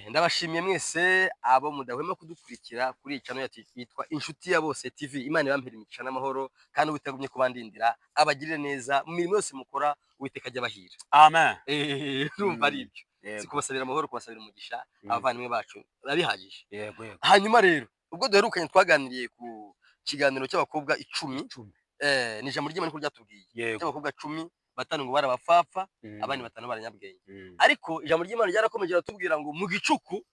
Ndabashimiye mwese abo mudahwema kudukurikira kuri channel yacu yitwa Inshuti ya Bose TV. Imana ibampira imigisha n'amahoro kandi witegumye kubandindira abagirire neza mu mirimo yose mukora, Uwiteka ajya bahira. Amen. Urumva ari ibyo. Sikubasabira amahoro, kubasabira umugisha abavandimwe bacu babihagije. Yego. Hanyuma rero ubwo duherukanye twaganiriye ku kiganiro cy'abakobwa 10. Ni ijambo ry'Imana ko ryatubwiye. Cy'abakobwa 10 batanu ngo barabapfapfa, abandi batanu baranyabwenge. Ariko ijambo ry'Imana ryarakomeje ratubwira ngo mu gicuku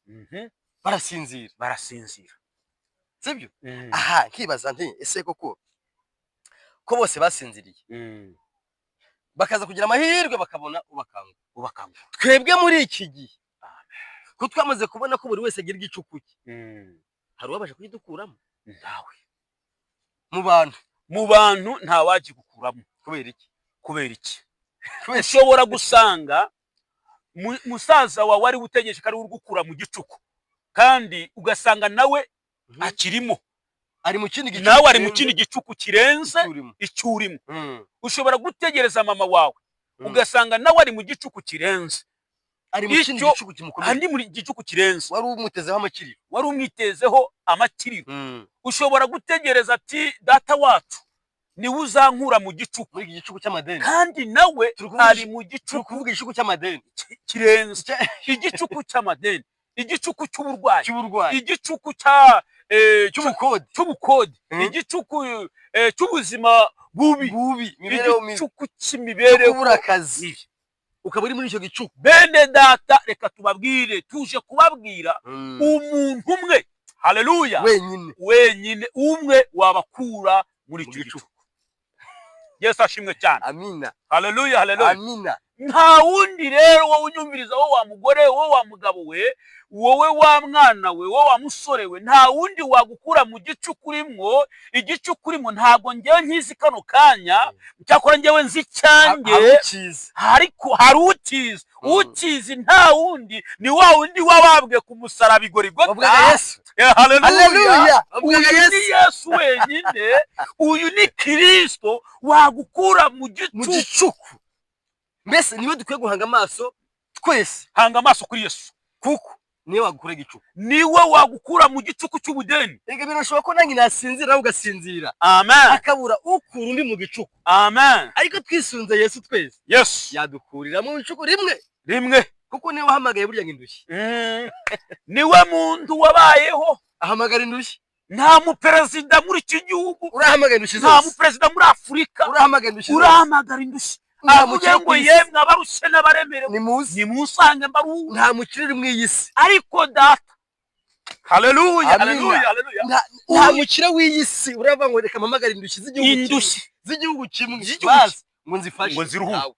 barasinzira. Sibyo? Aha kibaza nti ese koko ko bose basinziriye bakaza kugira amahirwe bakabona ubakanga. Twebwe muri iki gihe ko twamaze kubona ko buri wese agira igicuku cye, hari uwabasha kuyidukuramo? Ntawe. Mu bantu nta waje gukuramo. Kubera iki? Ushobora gusanga musaza wawe ari gutegesha kari uri gukura mu gicuku, kandi ugasanga nawe akirimo, ari mu kindi gicuku, nawe ari mu kindi gicuku kirenze icyurimo. Ushobora gutegereza mama wawe ugasanga nawe ari mu gicuku kirenze, ari mu kindi gicuku kimukomeye, andi muri gicuku kirenze, wari umwitezeho amakiriro. Ushobora gutegereza ati data wacu niwe uzankura mu gicuku, muri igicuku cy'amadeni, kandi nawe ari mu gicuku, kuvuga igicuku cy'amadeni kirenze, igicuku cy'amadeni, igicuku cy'uburwayi, igicuku cy'ubukode, igicuku cy'ubuzima bubi, igicuku cy'imibereho, kubura akazi, ukaba uri muri icyo gicuku. Bene data, reka tubabwire, tuje kubabwira umuntu umwe, haleluya, wenyine umwe wabakura muri icyo gicuku. Yesu ashimwe cyane. Amina. Haleluya, haleluya. Amina. Nta wundi rero wowe unyumviriza, wowe wa mugore, wowe wa mugabo we, wowe wa mwana we, wowe wa musore we, nta wundi wagukura mu gicuku urimo. Igicuku urimo ntago ngewe nkizi kano kanya, cyakora ngewe nzi cyanjye, ariko hari ukizi nta wundi, ni wa wundi wababwe ku musaraba Igorigota. Yesu. Haleluya. Uyu ni Yesu wenyine, uyu ni Kristo wagukura mu gicuku. Mbese niwe dukwiye guhanga amaso twese. Hanga amaso kuri Yesu, kuko niwe wagukura igicuku, niwe wagukura mu gicuku cy'ubudeni. Ega birashobora ko nange nasinzira nawe ugasinzira, amen, akabura ukura undi mu gicuku, amen. Ariko twisunze Yesu twese, Yesu yadukurira mu gicuku rimwe, kuko niwe wahamagaye burya nk'indushyi. Niwe muntu wabayeho ahamagara indushyi. Nta muperezida muri iki gihugu urahamagara indushyi zose, nta muperezida muri Afurika urahamagara indushyi, urahamagara indushyi. Avuga ngo yemwe abarushe n'abaremerewe nimusange mbaruhu. Nta mukire mu iyi si, ariko data, haleluya, haleluya, haleluya, nta mukire w'iyi si urava ngo reka mpamagara indushyi z'igihugu kimwe ngo nzifashe, ngo ziruhu.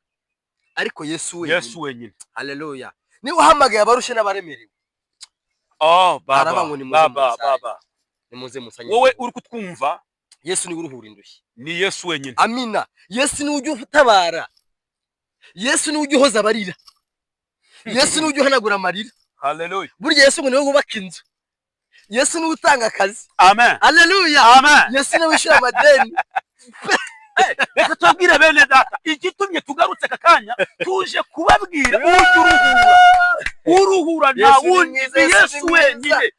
Ariko Yesu wenyine, haleluya, niwe uhamagaye abarushe n'abaremerewe. Baba, nimuze musanye. Wowe uri kutwumva, Yesu niwe uruhura indushyi. Ni Yesu wenyine. Amina. Yesu niwe ujya utabara, Yesu niwe ujya uhoza abarira, Yesu niwe ujya uhanagura amarira. Haleluya. Burya Yesu niwe wubaka inzu, Yesu niwe utanga akazi. Amen. Haleluya. Amen. Yesu niwe wishyura amadeni. Reka tubabwire bene data, igitumye tugarutse aka kanya tuje kubabwira uruhura nta wundi, Yesu wenyine.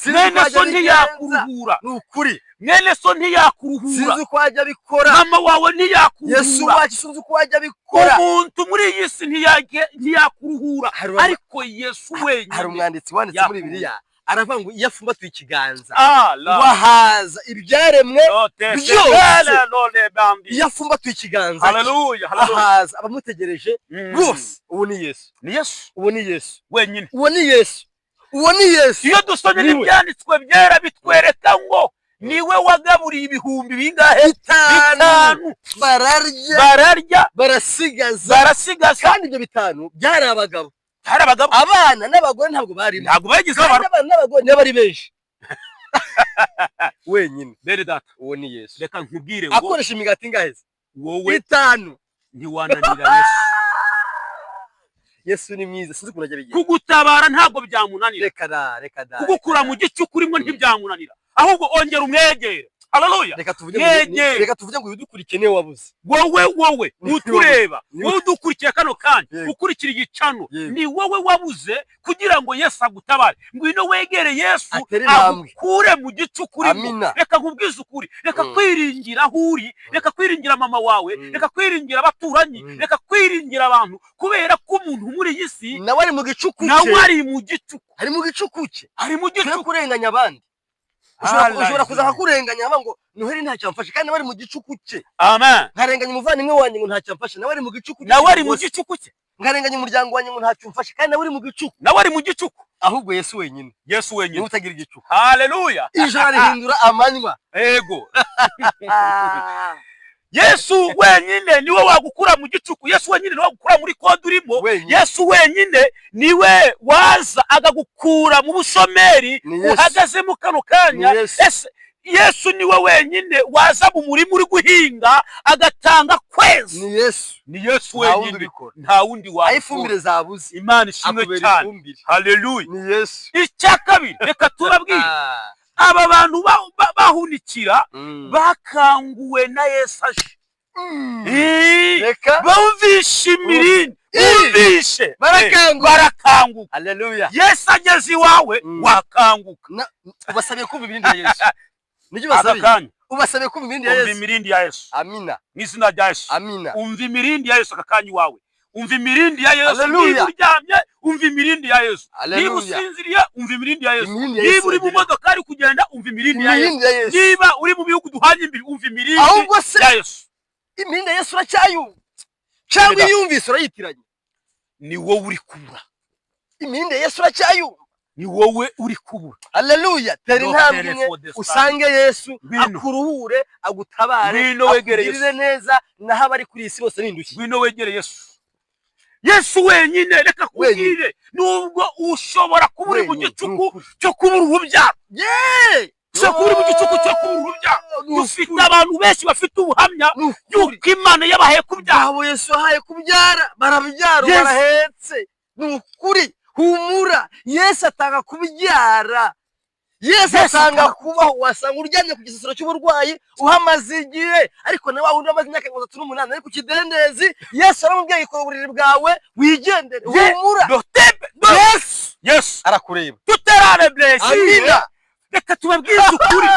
Mwene so ntiyakuruhura, ni ukuri. Mwene so ntiyakuruhura, sinzi uko wajya bikora. Mama wawe ntiyakuruhura, Yesu wacu sinzi uko wajya bikora. Umuntu muri iyi si ntiyakuruhura, ariko Yesu wenyine. Hari umwanditsi wanditse muri Bibiliya aravuga ngo iyo afumbatuye ikiganza wahaza ibyaremwe byose. Iyo afumbatuye ikiganza, haleluya, ahaza abamutegereje bose. Uwo ni Yesu, uwo ni Yesu wenyine, uwo ni Yesu, uwo ni Yesu. Iyo dusomye ibyanditswe byera bitwereka ngo niwe wagaburiye ibihumbi bingahe? 5. bararya barasigaza, kandi ibyo 5 byari abagabo, abana n'abagore ntabwo barimo, ntabwo bagize abana n'abagore n'abari benshi. Wenyine, bene data, uwo ni Yesu. Reka nkubwire ngo akoresha imigati ingahe? Wowe 5. ntiwananira Yesu. Yesu ni mwiza, sinzi ukuntu ajya bigira. Kugutabara ntabwo byamunanira, reka da kugukura mu gicuku urimo ntibyamunanira, ahubwo ongera umwegere. haleluya. Reka tuvuge ngo udukurikiye niwe wabuze. Wowe utureba, wowe udukurikiye kano kanya, ukurikira igicano, ni wowe wabuze kugira ngo Yesu agutabare. Ngwino wegere Yesu agukure mu gicuku urimo. Reka nkubwize ukuri, reka kwiringira aho uri, reka kwiringira mama wawe, reka kwiringira abaturanyi, reka kwiringira abantu, kubera ko umuntu muri iyi si nawe ari mu gicuku cye. Nawe ari mu gicuku. Ari mu gicuku cye. Ari mu gicuku. Kurenganya abandi. Ushobora kuza kurenganya ngo Noheli nta cyamfashe kandi bari mu gicuku cye. Amen. Nkarenganya umuvandimwe wanjye ngo nta cyamfashe, nawe ari mu gicuku cye. Nawe ari mu gicuku cye. Nkarenganya umuryango wanjye ngo nta cyumfashe kandi nawe ari mu gicuku. Nawe ari mu gicuku. Ahubwo Yesu wenyine. Yesu wenyine utagira igicuku. Haleluya. Ijoro rihindura amanywa. Ego. Yesu wenyine niwe wagukura mu gicuku. Yesu wenyine niwe wagukura muri kode urimo. Yesu wenyine niwe waza agagukura mu bushomeri uhagaze mu kano kanya. Yesu niwe wenyine waza mu murima uri guhinga agatanga kwezi. Ni Yesu wenyine, nta wundi wa. Ifumbire zabuze. Imana ishimwe cyane. Haleluya. Ni Yesu. Icya kabiri, reka turabwire aba bantu bahunikira bakanguwe na Yesu aje. Bumvishe imirindi, bumvishe barakanguka. Haleluya. Yesu ageze iwawe wakanguka. Ubasabiye kumva imirindi ya Yesu. Nijye basabiye. Ubasabiye kumva imirindi ya Yesu. Umva imirindi ya Yesu. Amina. N'izina rya Yesu. Amina. Umva imirindi ya Yesu akakanya iwawe. Umva imirindi ya Yesu. Niba uryamye umva imirindi ya Yesu. Niba usinziriye umva imirindi ya Yesu. Niba uri mu modoka ari kugenda umva imirindi ya Yesu. Niba uri mu bihugu duhanye imbere umva imirindi ya Yesu. Imirindi ya Yesu uracyayumva cyangwa iyumvise urayitiranye? Ni wowe uri kubura. Imirindi ya Yesu uracyayumva? Ni wowe uri kubura. Haleluya. Tera intambwe usange Yesu akuruhure agutabare akugirire neza naho abari kuri isi bose n'indushyi. Ngwino wegere Yesu. Yesu wenyine reka kubwire nubwo ushobora kubura mu gicuku cyo kubura urubyaro. Cyo kubura mu gicuku cyo kubura urubyaro. Dufite abantu benshi bafite ubuhamya yuko Imana yabahaye kubyara. Abo Yesu yahaye kubyara barabyara barahetse. Ni ukuri. Humura. Yesu atanga kubyara. Yesu atanga kubaho. Wasanga uryamye ku gisasiro cy'uburwayi uhamaze igihe ariko nawe wundi amaze imyaka 38 ariko kidendezi Yesu aramubwiye ikora uburiri bwawe wigendere. Humura. Yesu arakureba. Tuterane blessing. Amina. Reka tubabwize ukuri.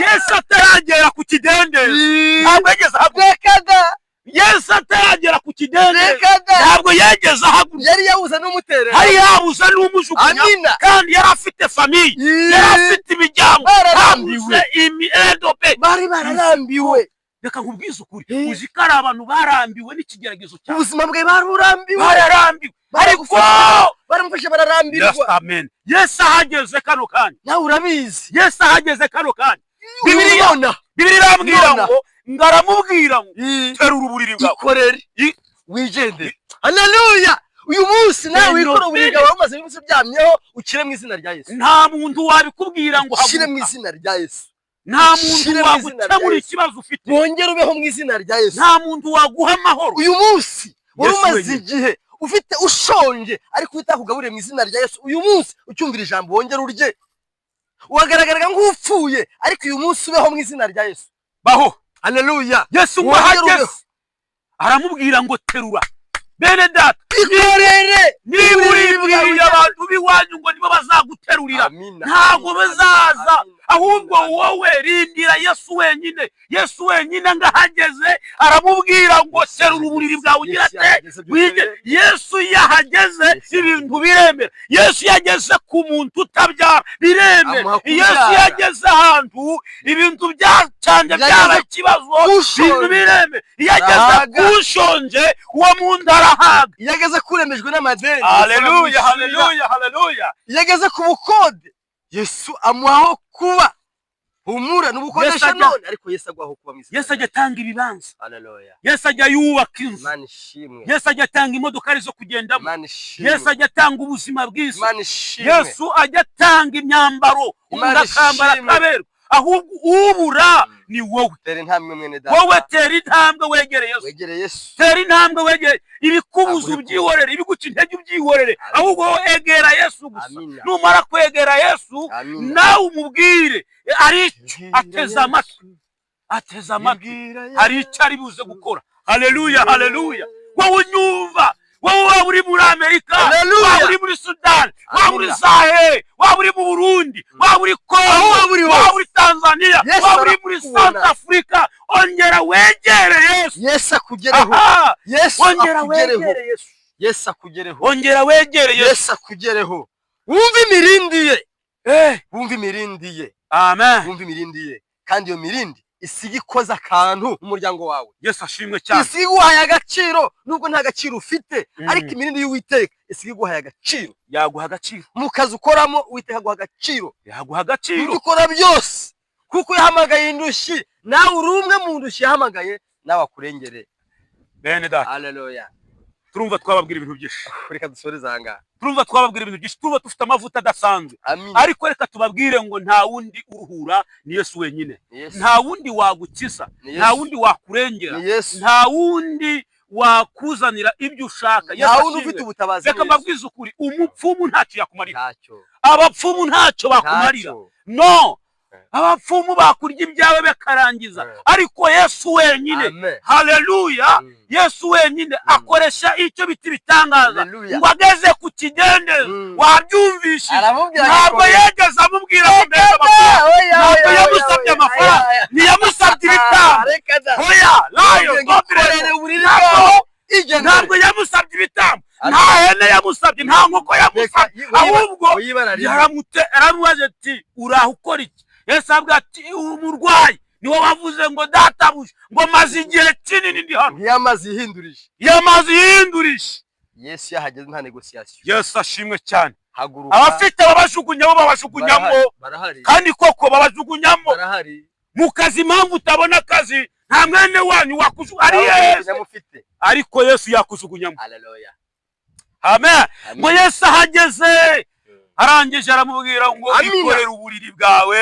Yesu ataragera ku kidendezi ntabwo yageze ahagurekaga. Yesu ataragera ku kidendezi ntabwo yageze ahagureka. Yari yabuze n'umutere. Hari yabuze n'umujugunya kandi yari afite famiye. Yari afite imiryango. Barambiwe imiendope. Bari bararambiwe. Reka nkubwize ukuri. Uzi ko ari abantu barambiwe n'ikigeragezo cyane. Ubuzima bwe barurambiwe. Bararambiwe. Ariko baramufashe bararambirwa. Amen. Yesu ahageze kano kanya. Nawe urabizi. Yesu ahageze kano kanya. Bibiri irambwira ngo ngaramubwira ngo terura uburiri bwawe. Ikorere. Wigendere. Haleluya. Uyu munsi nawe wikora uburiri bwawe umaze iminsi byamyeho ukire mu izina rya Yesu. Nta muntu wabikubwira ngo ukire mu izina rya Yesu. Nta muntu wagukemura ikibazo ufite. Wongere ubeho mu izina rya Yesu. Nta muntu waguha amahoro. Uyu munsi umaze igihe ufite ushonje ariko utakugaburiye mu izina rya Yesu. Uyu munsi ucyumvira ijambo wongere urye. Wagaragaraga nk'upfuye ariko uyu munsi ubeho mu izina rya Yesu. Baho. Haleluya. Yesu wahageze aramubwira ngo terura. Bene data ikorere. Niba uribwiriye abantu biwanyu ngo nibo bazaguterurira ntabwo bazaza. Ahubwo wowe rindira Yesu wenyine. Yesu wenyine ngahageze aramubwira ngo terura uburiri bwawe ugira ate. Yesu yahageze ibintu biremera. Yesu yageze ku muntu utabyara biremera. Yesu yageze ahantu ibintu byacanje byaba ikibazo ibintu biremera. Yageze kushonje uwo muntu arahaga. Yageze kuremejwe n'amadeni. Haleluya. Haleluya. Haleluya. Yageze ku bukode. Yesu amuhaho kuba. Humura n'ubukodesha none ariko Yesu agwaho kuba mwiza. Yesu ajya tanga ibibanza. Haleluya. Yesu ajya yubaka inzu. Imana ishimwe. Yesu ajya tanga imodoka zo kugendamo. Imana ishimwe. Yesu ajya tanga ubuzima bwiza. Imana ishimwe. Yesu ajya tanga imyambaro umukambara kabero. Ahubwo ubura ni wowe. Tera intambwe mwene data. Wowe tera intambwe wegere Yesu. Wegere Yesu. Tera intambwe wegere ibikubuza ubyihorere ibiguca intege ubyihorere. Ahubwo egera Yesu gusa. Numara kwegera Yesu nawe umubwire ari ateze amatwi, hari icyo ari buze gukora. Haleluya, haleluya. Wowe unyumva, wowe waba uri muri Amerika, waba uri muri Sudani, waba uri Sahel, waba uri mu Burundi, waba uri Kongo, waba uri Tanzania, waba uri muri South Africa, ongera wegere Yesu. Yesu akugereho. Ongera wegere Yesu. Yesu akugereho. Ongera wegere Yesu akugereho. Wumva imirindi ye. Wumva imirindi ye. Amen. Wumva imirindi ye. Kandi iyo mirindi isiga ikoza akantu umuryango wawe. Yesu ashimwe cyane. Isiga guhaye agaciro nubwo nta gaciro ufite, ariko imirindi y'Uwiteka isiga guhaye agaciro. Yaguha agaciro. Mu kazi ukoramo Uwiteka guha agaciro. Yaguha agaciro. Mu ukora byose. Kuko yahamagaye indushyi, nawe uri umwe mu ndushyi yahamagaye, nawe akurengere. Bene data. Haleluya. Turumva twababwira ibintu byinshi. Reka dusoreze aha. Turumva twababwira ibintu byinshi, turumva dufite amavuta adasanzwe. Ariko reka tubabwire ngo nta wundi uruhura ni Yesu wenyine. Nta wundi wagukiza, nta wundi wakurengera, nta wundi wakuzanira ibyo ushaka. Nta wundi ufite ubutabazi. Reka mbabwize ukuri, umupfumu ntacyo yakumarira. Abapfumu ntacyo bakumarira. No. Abapfumu bakurya ibyawe bakarangiza, ariko Yesu wenyine. Haleluya. Yesu wenyine akoresha icyo biti bitangaza ngo ageze ku kigende. Wabyumvishe? Ntabwo yegeze amubwira ngo mbega amafaranga, ntabwo yamusabye amafaranga, ntiyamusabye ibitabo. Oya, layo ntabwo yamusabye ibitabo, nta hene yamusabye, nta nkoko yamusabye, ahubwo yaramubaje ati uraho ukora iki? Yesu avuga ati umurwayi niwe wavuze ngo databuja ngo maze igihe kinini ndi hano. Yamaze ihindurije. Yesu yahageze nta negociation. Yesu ashimwe cyane. Haguruka. Abafite babajugunyamo kandi koko babajugunyamo. Mu kazi impamvu utabona akazi nta mwene wanyu wakujugunya ariko Yesu yakujugunyamo. Haleluya. Amen. Ngo Yesu ahageze arangije aramubwira ngo ikorere uburiri bwawe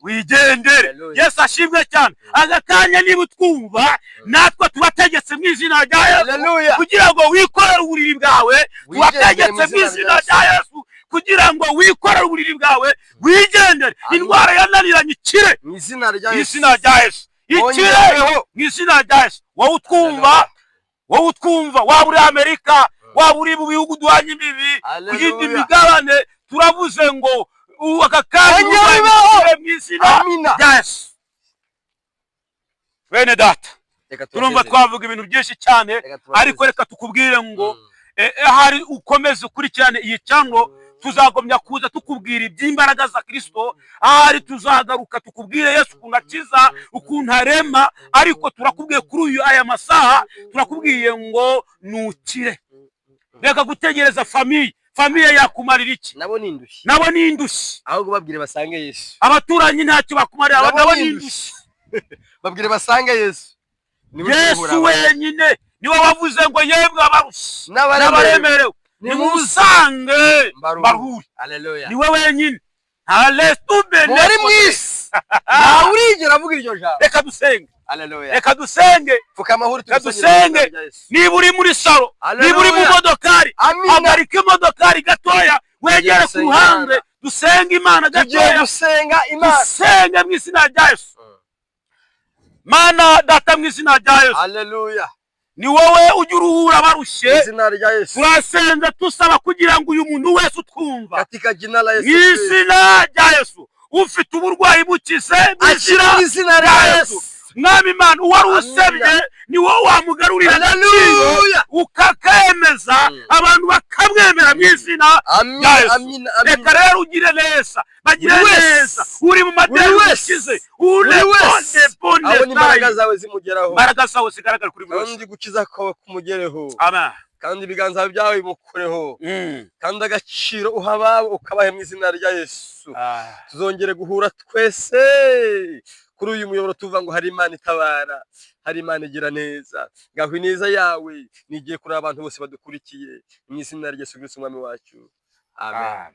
wigendere. Yesu ashimwe cyane. Agakanya niba utwumva natwe tubategetse mu izina rya Yesu kugira ngo wikorere uburiri bwawe, tubategetse mu izina rya Yesu kugira ngo wikorere uburiri bwawe wigendere. Indwara yananiranye ikire mu izina rya Yesu. Ikire mu izina rya Yesu. Wowe utwumva waba uri Amerika, waba uri mu bihugu duhanye imbibi, ku yindi migabane, turavuze ngo aka kanya mu izina rya Yesu. Bene data, turumva twavuga ibintu byinshi cyane, ariko reka tukubwire ngo hari ukomeze ukurikirane iyi cyangwa tuzagomya kuza tukubwira iby'imbaraga za Kristo. Ahari tuzagaruka tukubwire Yesu ukuntu akiza, ukuntu arema, ariko turakubwiye kuri aya masaha turakubwiye ngo nukire. Reka gutegereza famiye yakumarira iki? Nabo ni indushyi. Ahubwo babwire basange Yesu. Abaturanyi ntacyo bakumarira, nabo ni indushyi. Babwire basange Yesu. Yesu wenyine niwe wavuze ngo yebwe abarushye n'abaremerewe nimusange baruhure. Haleluya. Niwe wenyine. Haleluya. Muri mwisi nta urigera avuga iryo jambo. Reka dusenge. Haleluya. Reka dusenge. Fuka amahoro dusenge. Niba uri muri salo, niba uri mu modokari, hagarika imodokari gatoya, wegere ku ruhande, dusenge Imana gatoya. Dusenge mu izina rya Yesu. Mana data mu izina rya Yesu. Haleluya. Ni wowe ujya uruhura abarushye. Izina rya Yesu. Turasenga tusaba kugira ngo uyu muntu wese utwumva, katika jina la Yesu, izina rya Yesu, ufite uburwayi bukize mu izina rya Yesu. Mwami Imana, uwari usebye ni wowe wamugarurira agaciro ukakemeza, abantu bakamwemera mu izina rya Yesu. Reka rero ugire neza, bagire neza, uri mu madeni ukize, uri bonde imbaraga zawe zimugeraho, imbaraga zawe zigaragara kuri buri wese, kandi gukiza kwawe kumugereho. Amen. Kandi ibiganza byawe bimukoreho, kandi agaciro uhabawe ukabahe mu izina rya Yesu. Tuzongere guhura twese kuri uyu muyoboro tuvuga ngo hari Imana itabara, hari Imana igira neza. Ngaho ineza yawe nigiye kuri abantu bose badukurikiye mu izina rya Yesu Kristo umwami wacu. Amen.